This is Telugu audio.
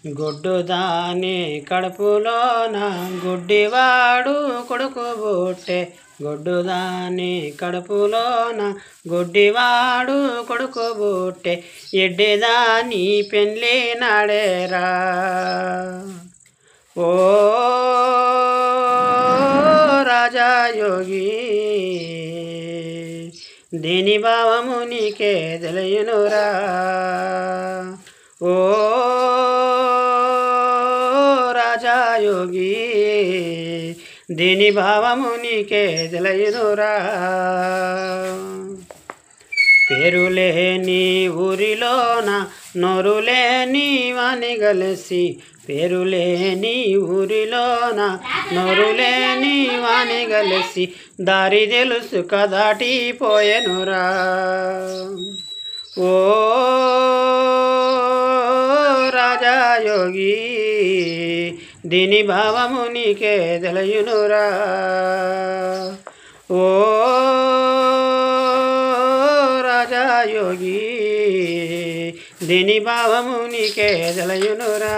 గొడ్డు దాని కడుపులోన గుడ్డివాడు కొడుకు పుట్టే. గొడ్డు దాని కడుపులోన గుడ్డివాడు కొడుకు పుట్టే. ఎడ్డిదాని పెళ్ళి నాడేరా. ఓ రాజయోగి దీని భావము నీకే తెలియనురా. ఓ రాజయోగి దీని భావము నీకే తెలియనురా. పేరులేని ఊరిలోన నోరులేని వాని కలిసి. పేరులేని ఊరిలోన నోరులేని వాని కలిసి. దారి తెలుసుక దాటిపోయెనురా. ఓ రాజయోగి దీని భావము నీకే తెలియనురా. ఓ రాజయోగి దీని భావము నీకే తెలియనురా.